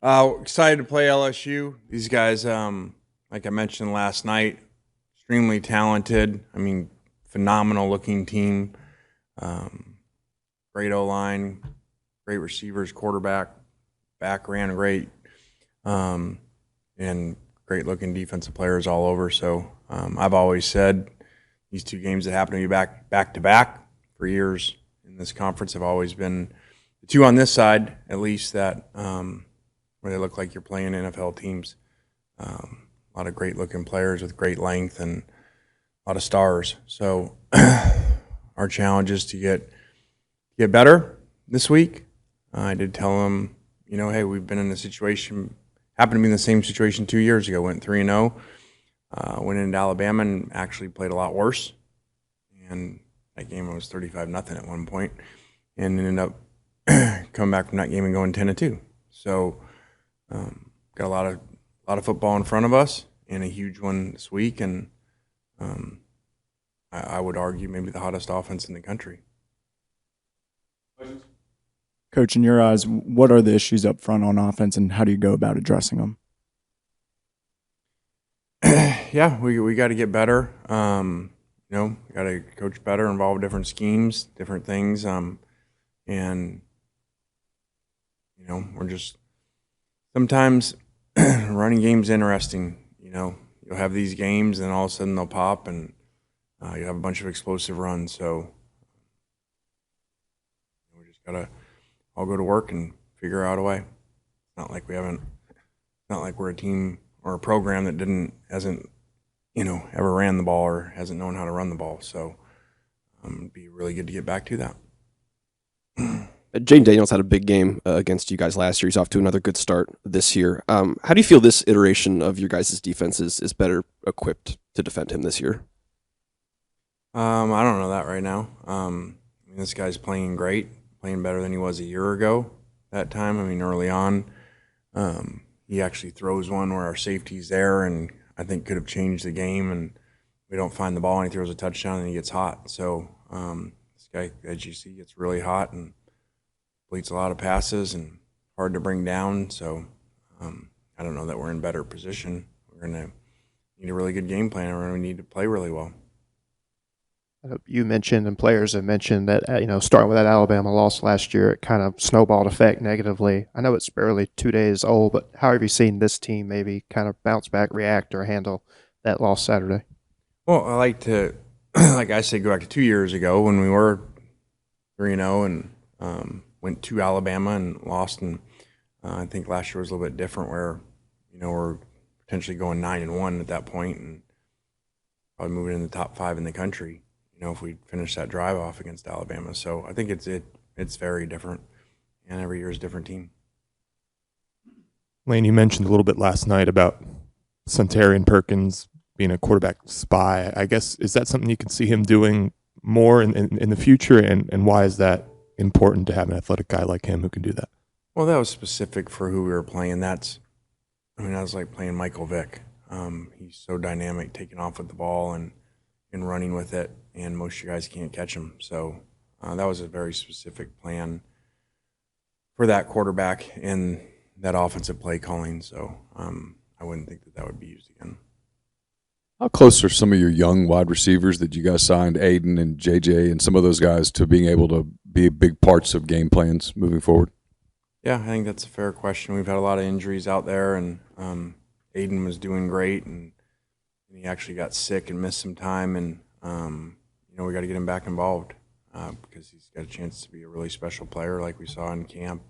Excited to play LSU. These guys, like I mentioned last night, extremely talented. I mean, phenomenal looking team. Um, Great O line, great receivers, quarterback, back ran great, um, and great looking defensive players all over. So I've always said these two games that happen to be back to back for years in this conference have always been the two on this side, at least that. Where they look like you're playing NFL teams. A lot of great looking players with great length and a lot of stars. So our challenge is to get better this week. I did tell them, hey, we've been in a situation, happened to be in the same situation 2 years ago. Went 3-0, went into Alabama and actually played a lot worse. And that game was 35-0 at one point, and ended up coming back from that game and going 10-2. So. Got a lot of football in front of us, and a huge one this week, and I would argue maybe the hottest offense in the country. Coach, in your eyes, what are the issues up front on offense, and how do you go about addressing them? Yeah, we got to get better. Got to coach better, involve different schemes, different things, and we're just sometimes running game's interesting. You'll have these games, and all of a sudden they'll pop, and you have a bunch of explosive runs. So we just gotta all go to work and figure out a way. It's not like we're a team or a program that hasn't ever ran the ball or hasn't known how to run the ball. So it'd be really good to get back to that. Jaden Daniels had a big game against you guys last year. He's off to another good start this year. How do you feel this iteration of your guys' defense is better equipped to defend him this year? I don't know that right now. This guy's playing great, playing better than he was a year ago that time. Early on, he actually throws one where our safety's there, and I think could have changed the game, and we don't find the ball, and he throws a touchdown, and he gets hot. So this guy, as you see, gets really hot and completes a lot of passes and hard to bring down. So I don't know that we're in better position. We're going to need a really good game plan, and we're going to need to play really well. You mentioned, and players have mentioned that, starting with that Alabama loss last year, it kind of snowballed effect negatively. I know it's barely 2 days old, but how have you seen this team maybe kind of bounce back, react, or handle that loss Saturday? Well, I like to, like I said, go back to 2 years ago when we were 3-0 and went to Alabama and lost. And I think last year was a little bit different where, we're potentially going 9-1 at that point and probably moving in the top 5 in the country, if we finish that drive off against Alabama. So I think it's very different, and every year is a different team. Lane, you mentioned a little bit last night about Centarian Perkins being a quarterback spy. I guess, is that something you can see him doing more in the future, and why is that important to have an athletic guy like him who can do that? Well, that was specific for who we were playing. I was like playing Michael Vick. He's so dynamic, taking off with the ball and running with it, and most of you guys can't catch him. So that was a very specific plan for that quarterback and that offensive play calling. So I wouldn't think that would be used again. How close are some of your young wide receivers that you guys signed, Aiden and JJ and some of those guys, to being able to be big parts of game plans moving forward? Yeah, I think that's a fair question. We've had a lot of injuries out there, and Aiden was doing great, and he actually got sick and missed some time, and we got to get him back involved because he's got a chance to be a really special player like we saw in camp.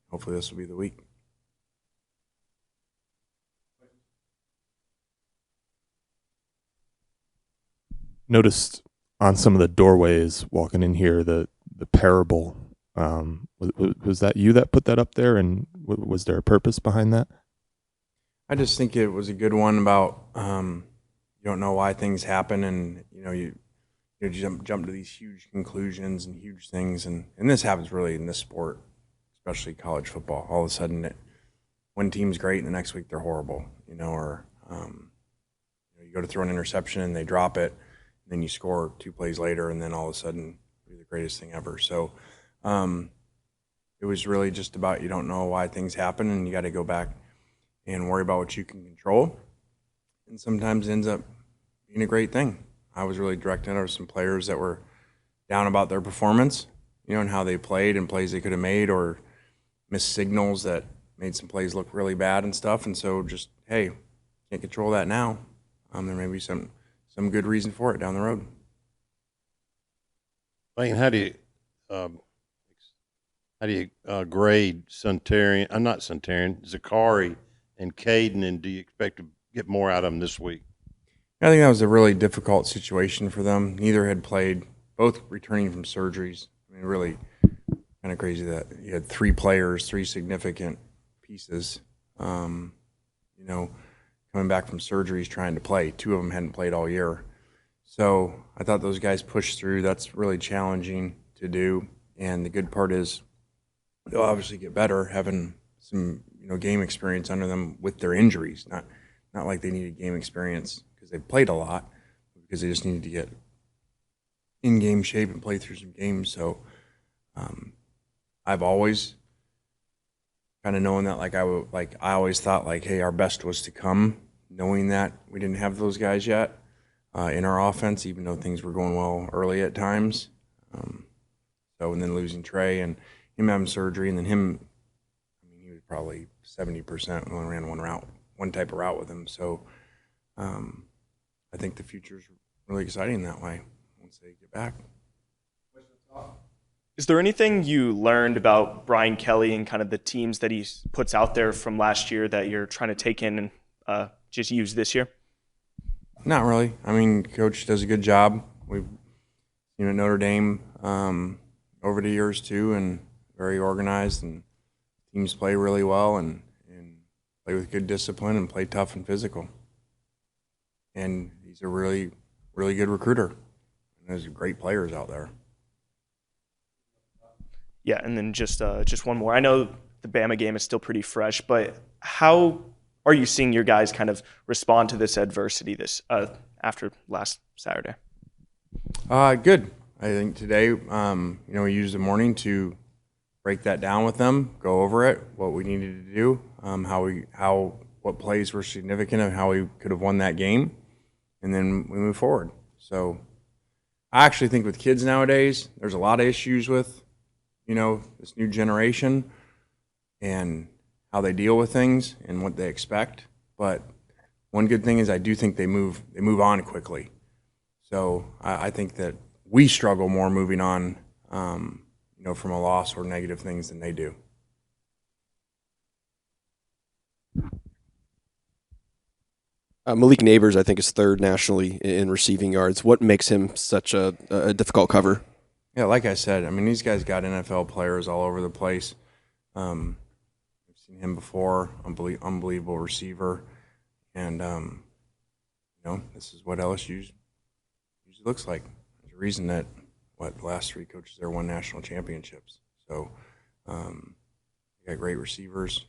Hopefully this will be the week. Noticed on some of the doorways walking in here the parable. Was that you that put that up there, and was there a purpose behind that? I just think it was a good one about you don't know why things happen, and you jump to these huge conclusions and huge things, and this happens really in this sport, especially college football. All of a sudden, one team's great, and the next week they're horrible. Or you go to throw an interception and they drop it, and then you score 2 plays later, and then all of a sudden you're the greatest thing ever. So it it was really just about you don't know why things happen, and you got to go back and worry about what you can control. And sometimes it ends up being a great thing. I was really directing out some players that were down about their performance, and how they played and plays they could have made, or missed signals that made some plays look really bad and stuff. And so just, hey, can't control that now. There may be some good reason for it down the road. Lane, how do you grade Zakari and Caden, and do you expect to get more out of them this week? I think that was a really difficult situation for them. Neither had played, both returning from surgeries. I mean, really kind of crazy that you had 3 players, 3 significant pieces, coming back from surgeries trying to play. 2 of them hadn't played all year. So I thought those guys pushed through. That's really challenging to do. And the good part is they'll obviously get better having some, game experience under them with their injuries. Not like they needed game experience because they played a lot, because they just needed to get in game shape and play through some games. So I've always kind of known that, I always thought hey, our best was to come, knowing that we didn't have those guys yet in our offense, even though things were going well early at times. And then losing Trey and him having surgery, and then him, he was probably 70%. We only ran one type of route with him. So I think the future's really exciting that way once they get back. Is there anything you learned about Brian Kelly and kind of the teams that he puts out there from last year that you're trying to take in and just use this year? Not really. Coach does a good job. We've seen at Notre Dame over the years too, and very organized, and teams play really well and play with good discipline and play tough and physical. And he's a really, really good recruiter. And there's great players out there. Yeah, and then just one more. I know the Bama game is still pretty fresh, but how are you seeing your guys kind of respond to this adversity after last Saturday? Good. I think today, we used the morning to break that down with them, go over it, what we needed to do, what plays were significant, and how we could have won that game, and then we move forward. So I actually think with kids nowadays, there's a lot of issues with this new generation and how they deal with things and what they expect. But one good thing is I do think they move on quickly. So I think that we struggle more moving on, from a loss or negative things than they do. Malik Neighbors, I think, is 3rd nationally in receiving yards. What makes him such a difficult cover? Yeah, like I said, these guys got NFL players all over the place. I've seen him before, unbelievable receiver. And, this is what LSU usually looks like. There's a reason that, the last 3 coaches there won national championships. So, they got great receivers.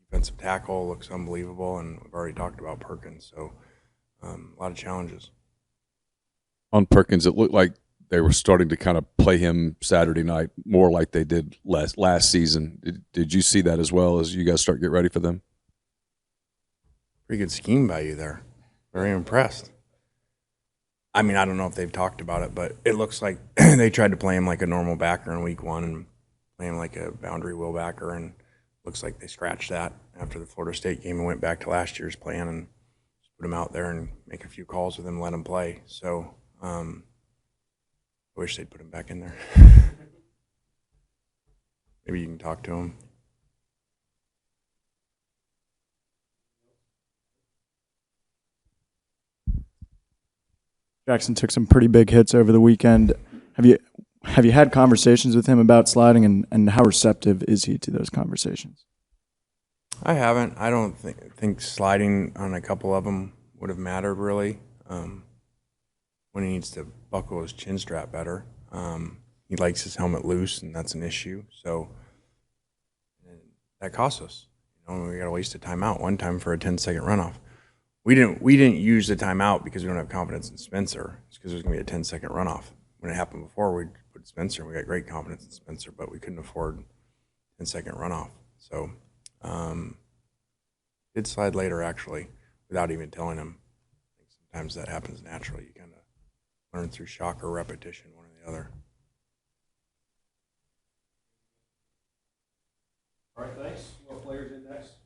Defensive tackle looks unbelievable, and we've already talked about Perkins. So, a lot of challenges. On Perkins, it looked like they were starting to kind of play him Saturday night more like they did last season. Did you see that as well as you guys start get ready for them? Pretty good scheme by you there. Very impressed. I don't know if they've talked about it, but it looks like they tried to play him like a normal backer in week 1 and play him like a boundary wheel backer, and looks like they scratched that after the Florida State game and went back to last year's plan and just put him out there and make a few calls with him, let him play. So I wish they'd put him back in there. Maybe you can talk to him. Jackson took some pretty big hits over the weekend. Have you had conversations with him about sliding, and how receptive is he to those conversations? I haven't. I don't think sliding on a couple of them would have mattered really. When he needs to buckle his chin strap better. He likes his helmet loose, and that's an issue. So that costs us. We got to waste a timeout one time for a 10-second runoff. We didn't use the timeout because we don't have confidence in Spencer. It's because there's going to be a 10-second runoff. When it happened before, we'd put with Spencer. We got great confidence in Spencer, but we couldn't afford 10-second runoff. So did slide later, actually, without even telling him. I think sometimes that happens naturally. You kind of learn through shock or repetition, one or the other. All right, thanks. What players in next?